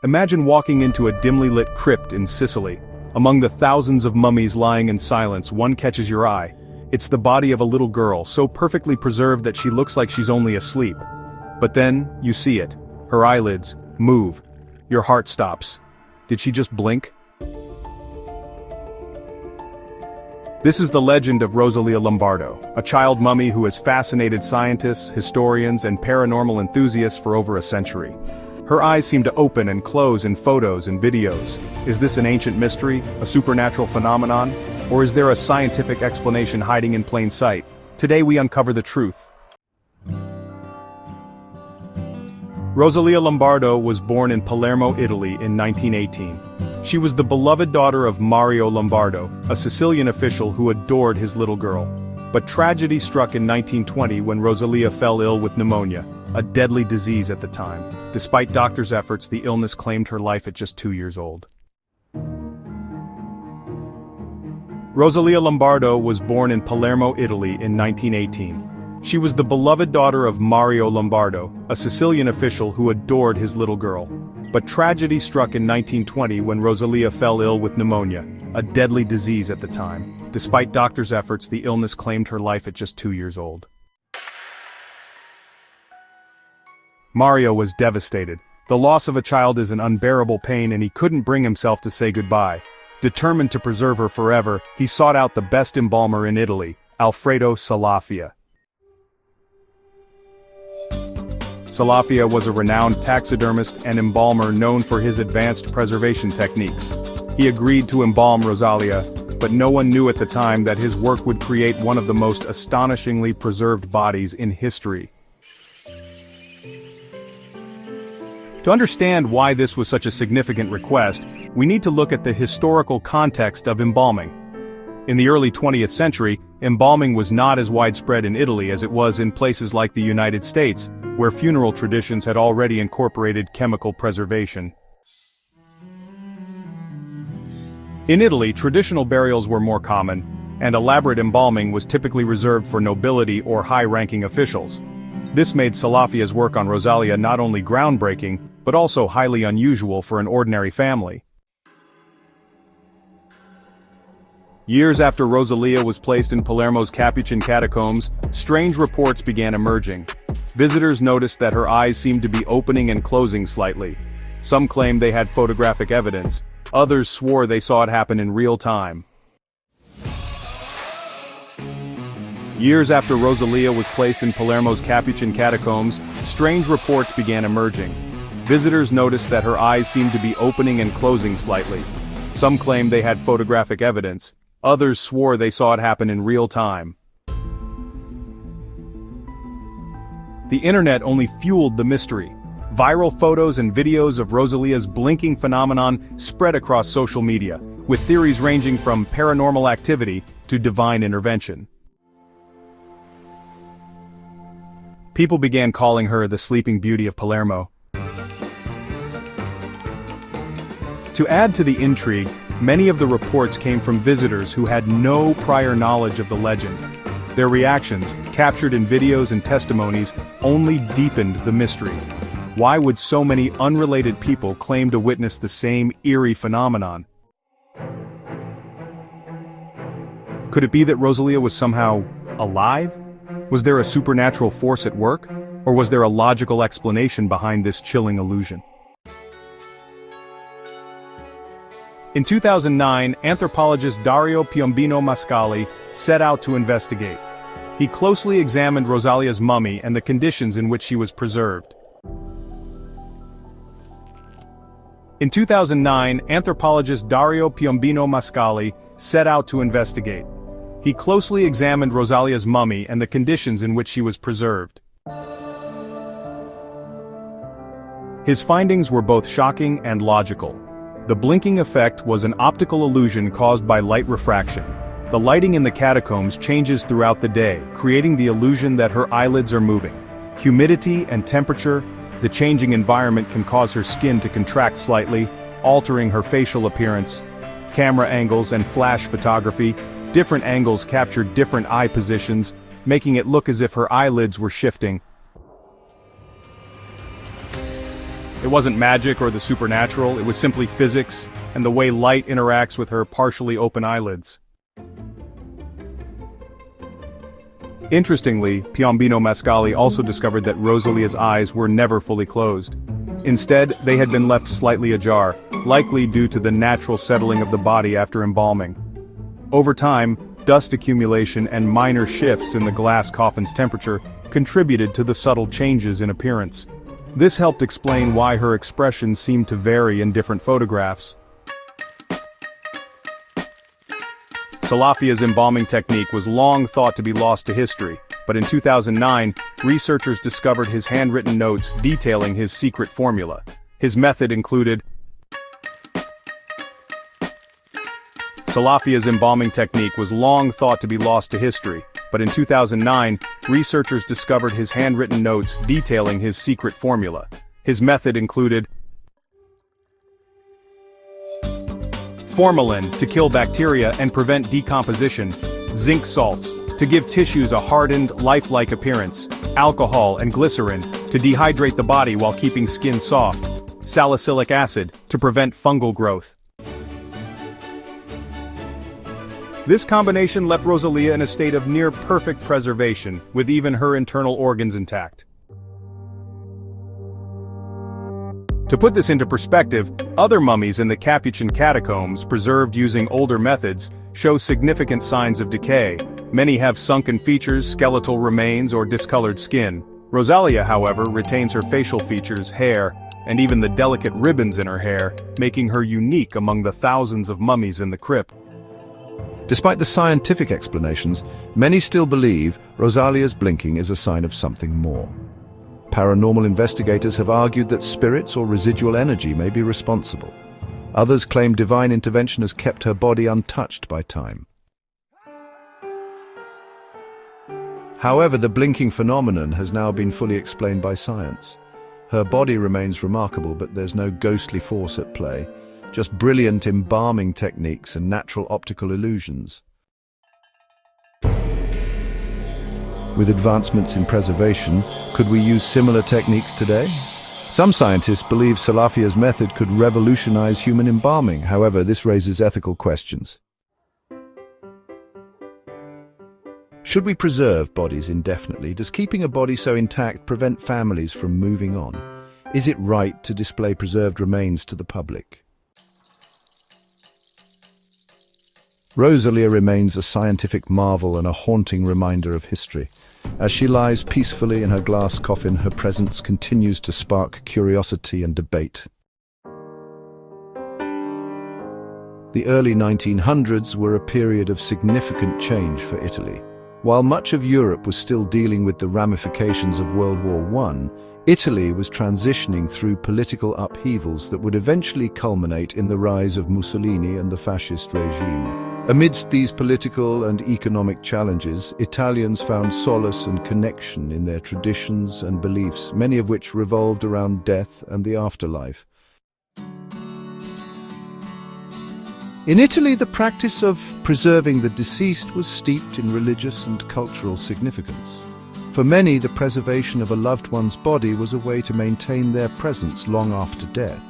Imagine walking into a dimly lit crypt in Sicily. Among the thousands of mummies lying in silence, one catches your eye. It's the body of a little girl, so perfectly preserved that she looks like she's only asleep. But then, you see it. Her eyelids move. Your heart stops. Did she just blink? This is the legend of Rosalia Lombardo, a child mummy who has fascinated scientists, historians, and paranormal enthusiasts for over a century. Her eyes seem to open and close in photos and videos. Is this an ancient mystery, a supernatural phenomenon, or is there a scientific explanation hiding in plain sight? Today we uncover the truth. Rosalia Lombardo was born in Palermo, Italy in 1918. She was the beloved daughter of Mario Lombardo, a Sicilian official who adored his little girl. But tragedy struck in 1920 when Rosalia fell ill with pneumonia, a deadly disease at the time. Despite doctors' efforts, the illness claimed her life at just 2 years old. Rosalia Lombardo was born in Palermo, Italy in 1918. She was the beloved daughter of Mario Lombardo, a Sicilian official who adored his little girl. But tragedy struck in 1920 when Rosalia fell ill with pneumonia, a deadly disease at the time. Despite doctors' efforts, the illness claimed her life at just 2 years old. Mario was devastated. The loss of a child is an unbearable pain, and he couldn't bring himself to say goodbye. Determined to preserve her forever, he sought out the best embalmer in Italy, Alfredo Salafia. Salafia was a renowned taxidermist and embalmer known for his advanced preservation techniques. He agreed to embalm Rosalia, but no one knew at the time that his work would create one of the most astonishingly preserved bodies in history. To understand why this was such a significant request, we need to look at the historical context of embalming. In the early 20th century, embalming was not as widespread in Italy as it was in places like the United States, where funeral traditions had already incorporated chemical preservation. In Italy, traditional burials were more common, and elaborate embalming was typically reserved for nobility or high-ranking officials. This made Salafia's work on Rosalia not only groundbreaking, but also highly unusual for an ordinary family. Years after Rosalia was placed in Palermo's Capuchin Catacombs, strange reports began emerging. Visitors noticed that her eyes seemed to be opening and closing slightly. Some claimed they had photographic evidence. Others swore they saw it happen in real time. Years after Rosalia was placed in Palermo's Capuchin Catacombs, strange reports began emerging. Visitors noticed that her eyes seemed to be opening and closing slightly. Some claimed they had photographic evidence. Others swore they saw it happen in real time. The internet only fueled the mystery. Viral photos and videos of Rosalia's blinking phenomenon spread across social media, with theories ranging from paranormal activity to divine intervention. People began calling her the Sleeping Beauty of Palermo. To add to the intrigue, many of the reports came from visitors who had no prior knowledge of the legend. Their reactions, captured in videos and testimonies, only deepened the mystery. Why would so many unrelated people claim to witness the same eerie phenomenon? Could it be that Rosalia was somehow alive? Was there a supernatural force at work? Or was there a logical explanation behind this chilling illusion? In 2009, anthropologist Dario Piombino Mascali set out to investigate. He closely examined Rosalia's mummy and the conditions in which she was preserved. In 2009, anthropologist Dario Piombino Mascali set out to investigate. He closely examined Rosalia's mummy and the conditions in which she was preserved. His findings were both shocking and logical. The blinking effect was an optical illusion caused by light refraction. The lighting in the catacombs changes throughout the day, creating the illusion that her eyelids are moving. Humidity and temperature, the changing environment can cause her skin to contract slightly, altering her facial appearance. Camera angles and flash photography, different angles captured different eye positions, making it look as if her eyelids were shifting. It wasn't magic or the supernatural, it was simply physics, and the way light interacts with her partially open eyelids. Interestingly, Piombino Mascali also discovered that Rosalia's eyes were never fully closed. Instead, they had been left slightly ajar, likely due to the natural settling of the body after embalming. Over time, dust accumulation and minor shifts in the glass coffin's temperature contributed to the subtle changes in appearance. This helped explain why her expression seemed to vary in different photographs. Salafia's embalming technique was long thought to be lost to history, but in 2009, researchers discovered his handwritten notes detailing his secret formula. His method included Salafia's embalming technique was long thought to be lost to history, but in 2009, researchers discovered his handwritten notes detailing his secret formula. His method included formalin to kill bacteria and prevent decomposition, zinc salts to give tissues a hardened, lifelike appearance, alcohol and glycerin to dehydrate the body while keeping skin soft, salicylic acid to prevent fungal growth. This combination left Rosalia in a state of near-perfect preservation, with even her internal organs intact. To put this into perspective, other mummies in the Capuchin Catacombs, preserved using older methods, show significant signs of decay. Many have sunken features, skeletal remains, or discolored skin. Rosalia, however, retains her facial features, hair, and even the delicate ribbons in her hair, making her unique among the thousands of mummies in the crypt. Despite the scientific explanations, many still believe Rosalia's blinking is a sign of something more. Paranormal investigators have argued that spirits or residual energy may be responsible. Others claim divine intervention has kept her body untouched by time. However, the blinking phenomenon has now been fully explained by science. Her body remains remarkable, but there's no ghostly force at play, just brilliant embalming techniques and natural optical illusions. With advancements in preservation, could we use similar techniques today? Some scientists believe Salafia's method could revolutionize human embalming. However, this raises ethical questions. Should we preserve bodies indefinitely? Does keeping a body so intact prevent families from moving on? Is it right to display preserved remains to the public? Rosalia remains a scientific marvel and a haunting reminder of history. As she lies peacefully in her glass coffin, her presence continues to spark curiosity and debate. The early 1900s were a period of significant change for Italy. While much of Europe was still dealing with the ramifications of World War I, Italy was transitioning through political upheavals that would eventually culminate in the rise of Mussolini and the fascist regime. Amidst these political and economic challenges, Italians found solace and connection in their traditions and beliefs, many of which revolved around death and the afterlife. In Italy, the practice of preserving the deceased was steeped in religious and cultural significance. For many, the preservation of a loved one's body was a way to maintain their presence long after death.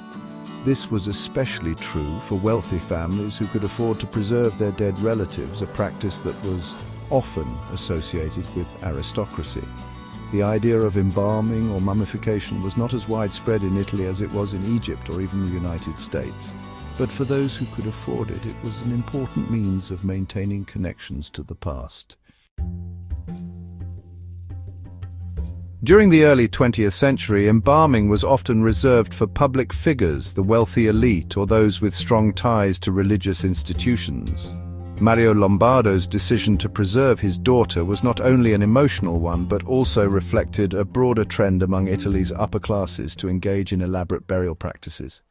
This was especially true for wealthy families who could afford to preserve their dead relatives, a practice that was often associated with aristocracy. The idea of embalming or mummification was not as widespread in Italy as it was in Egypt or even the United States. But for those who could afford it, it was an important means of maintaining connections to the past. During the early 20th century, embalming was often reserved for public figures, the wealthy elite, or those with strong ties to religious institutions. Mario Lombardo's decision to preserve his daughter was not only an emotional one, but also reflected a broader trend among Italy's upper classes to engage in elaborate burial practices.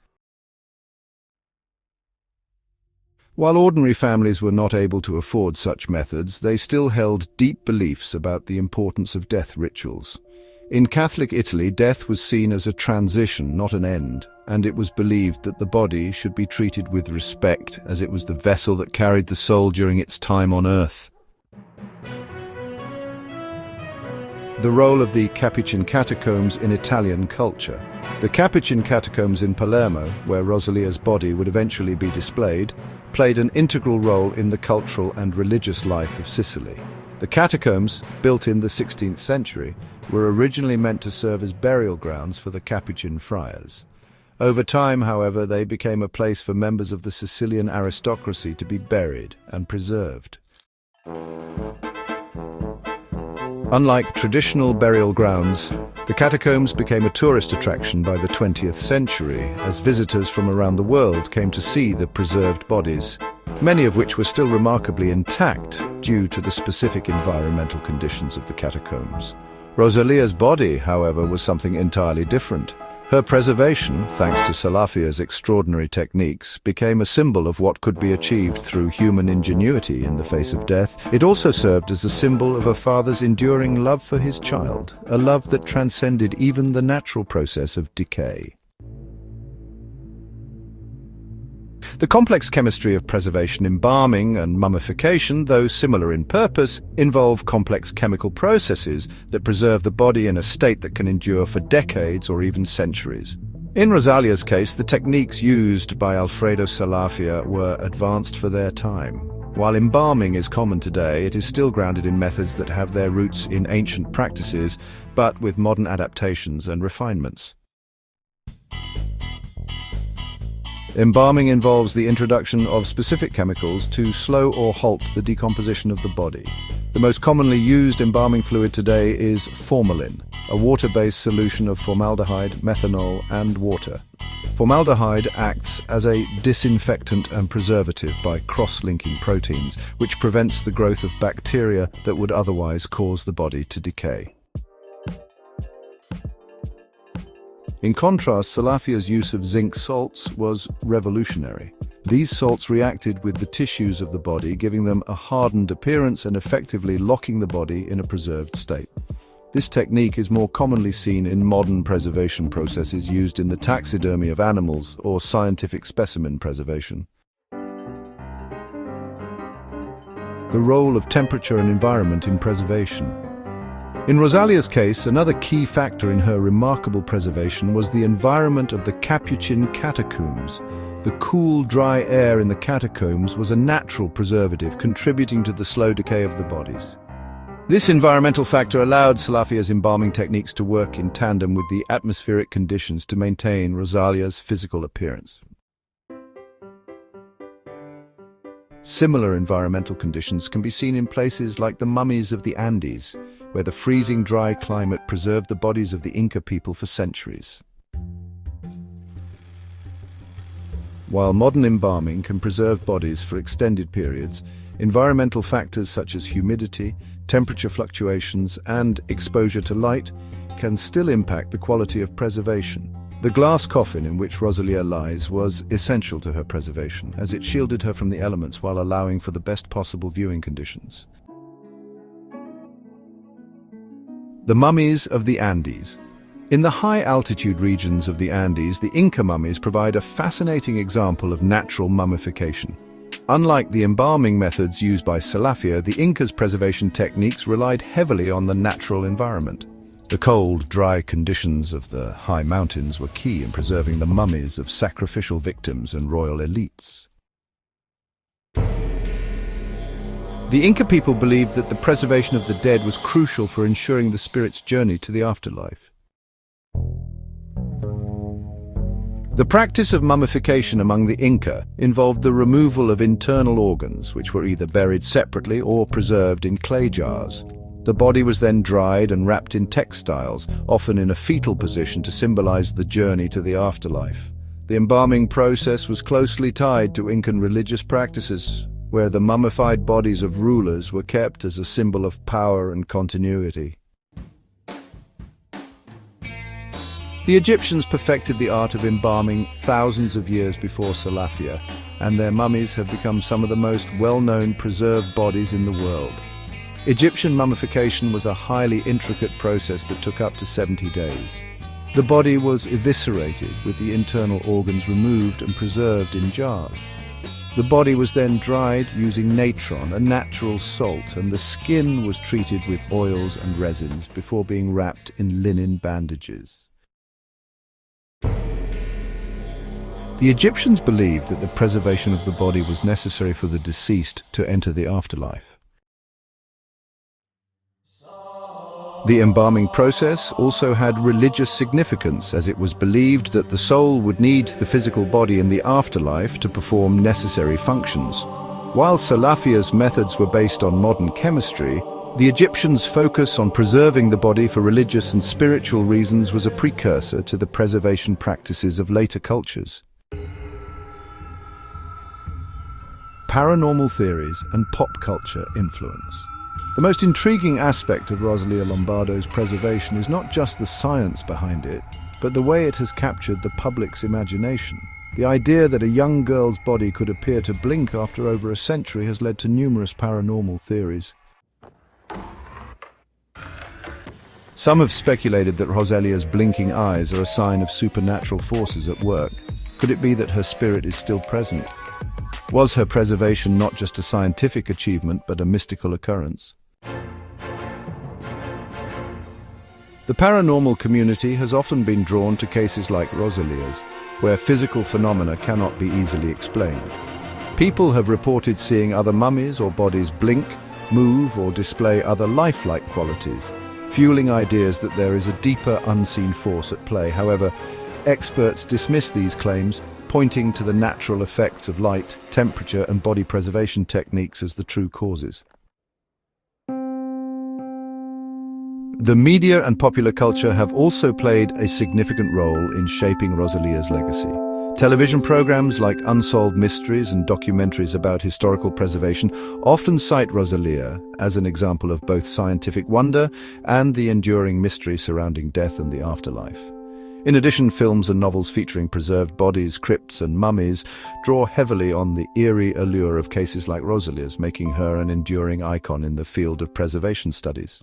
While ordinary families were not able to afford such methods, they still held deep beliefs about the importance of death rituals. In Catholic Italy, death was seen as a transition, not an end, and it was believed that the body should be treated with respect, as it was the vessel that carried the soul during its time on earth. The role of the Capuchin Catacombs in Italian culture. The Capuchin Catacombs in Palermo, where Rosalia's body would eventually be displayed, played an integral role in the cultural and religious life of Sicily. The catacombs, built in the 16th century, were originally meant to serve as burial grounds for the Capuchin friars. Over time, however, they became a place for members of the Sicilian aristocracy to be buried and preserved. Unlike traditional burial grounds, the catacombs became a tourist attraction by the 20th century as visitors from around the world came to see the preserved bodies, many of which were still remarkably intact due to the specific environmental conditions of the catacombs. Rosalia's body, however, was something entirely different. Her preservation, thanks to Salafia's extraordinary techniques, became a symbol of what could be achieved through human ingenuity in the face of death. It also served as a symbol of a father's enduring love for his child, a love that transcended even the natural process of decay. The complex chemistry of preservation, embalming, and mummification, though similar in purpose, involve complex chemical processes that preserve the body in a state that can endure for decades or even centuries. In Rosalia's case, the techniques used by Alfredo Salafia were advanced for their time. While embalming is common today, it is still grounded in methods that have their roots in ancient practices, but with modern adaptations and refinements. Embalming involves the introduction of specific chemicals to slow or halt the decomposition of the body. The most commonly used embalming fluid today is formalin, a water-based solution of formaldehyde, methanol, and water. Formaldehyde acts as a disinfectant and preservative by cross-linking proteins, which prevents the growth of bacteria that would otherwise cause the body to decay. In contrast, Salafia's use of zinc salts was revolutionary. These salts reacted with the tissues of the body, giving them a hardened appearance and effectively locking the body in a preserved state. This technique is more commonly seen in modern preservation processes used in the taxidermy of animals or scientific specimen preservation. The role of temperature and environment in preservation. In Rosalia's case, another key factor in her remarkable preservation was the environment of the Capuchin Catacombs. The cool, dry air in the catacombs was a natural preservative, contributing to the slow decay of the bodies. This environmental factor allowed Salafia's embalming techniques to work in tandem with the atmospheric conditions to maintain Rosalia's physical appearance. Similar environmental conditions can be seen in places like the mummies of the Andes, where the freezing dry climate preserved the bodies of the Inca people for centuries. While modern embalming can preserve bodies for extended periods, environmental factors such as humidity, temperature fluctuations, and exposure to light can still impact the quality of preservation. The glass coffin in which Rosalia lies was essential to her preservation, as it shielded her from the elements while allowing for the best possible viewing conditions. The mummies of the Andes. In the high-altitude regions of the Andes, the Inca mummies provide a fascinating example of natural mummification. Unlike the embalming methods used by Salafia, the Incas' preservation techniques relied heavily on the natural environment. The cold, dry conditions of the high mountains were key in preserving the mummies of sacrificial victims and royal elites. The Inca people believed that the preservation of the dead was crucial for ensuring the spirit's journey to the afterlife. The practice of mummification among the Inca involved the removal of internal organs, which were either buried separately or preserved in clay jars. The body was then dried and wrapped in textiles, often in a fetal position to symbolize the journey to the afterlife. The embalming process was closely tied to Incan religious practices, where the mummified bodies of rulers were kept as a symbol of power and continuity. The Egyptians perfected the art of embalming thousands of years before Salafia, and their mummies have become some of the most well-known preserved bodies in the world. Egyptian mummification was a highly intricate process that took up to 70 days. The body was eviscerated, with the internal organs removed and preserved in jars. The body was then dried using natron, a natural salt, and the skin was treated with oils and resins before being wrapped in linen bandages. The Egyptians believed that the preservation of the body was necessary for the deceased to enter the afterlife. The embalming process also had religious significance, as it was believed that the soul would need the physical body in the afterlife to perform necessary functions. While Salafia's methods were based on modern chemistry, the Egyptians' focus on preserving the body for religious and spiritual reasons was a precursor to the preservation practices of later cultures. Paranormal theories and pop culture influence. The most intriguing aspect of Rosalia Lombardo's preservation is not just the science behind it, but the way it has captured the public's imagination. The idea that a young girl's body could appear to blink after over a century has led to numerous paranormal theories. Some have speculated that Rosalia's blinking eyes are a sign of supernatural forces at work. Could it be that her spirit is still present? Was her preservation not just a scientific achievement, but a mystical occurrence? The paranormal community has often been drawn to cases like Rosalia's, where physical phenomena cannot be easily explained. People have reported seeing other mummies or bodies blink, move, or display other lifelike qualities, fueling ideas that there is a deeper unseen force at play. However, experts dismiss these claims, pointing to the natural effects of light, temperature, and body preservation techniques as the true causes. The media and popular culture have also played a significant role in shaping Rosalia's legacy. Television programs like Unsolved Mysteries and documentaries about historical preservation often cite Rosalia as an example of both scientific wonder and the enduring mystery surrounding death and the afterlife. In addition, films and novels featuring preserved bodies, crypts, and mummies draw heavily on the eerie allure of cases like Rosalia's, making her an enduring icon in the field of preservation studies.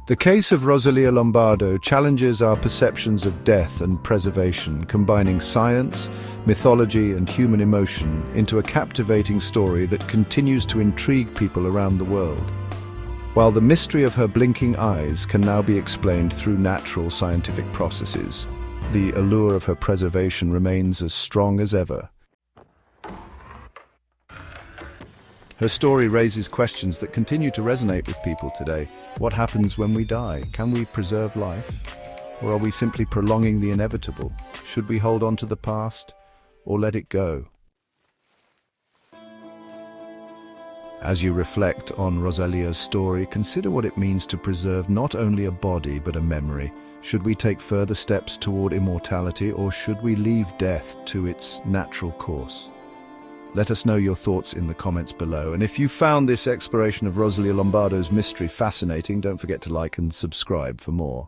The case of Rosalia Lombardo challenges our perceptions of death and preservation, combining science, mythology, and human emotion into a captivating story that continues to intrigue people around the world. While the mystery of her blinking eyes can now be explained through natural scientific processes, the allure of her preservation remains as strong as ever. Her story raises questions that continue to resonate with people today. What happens when we die? Can we preserve life? Or are we simply prolonging the inevitable? Should we hold on to the past or let it go? As you reflect on Rosalia's story, consider what it means to preserve not only a body but a memory. Should we take further steps toward immortality, or should we leave death to its natural course? Let us know your thoughts in the comments below. And if you found this exploration of Rosalia Lombardo's mystery fascinating, don't forget to like and subscribe for more.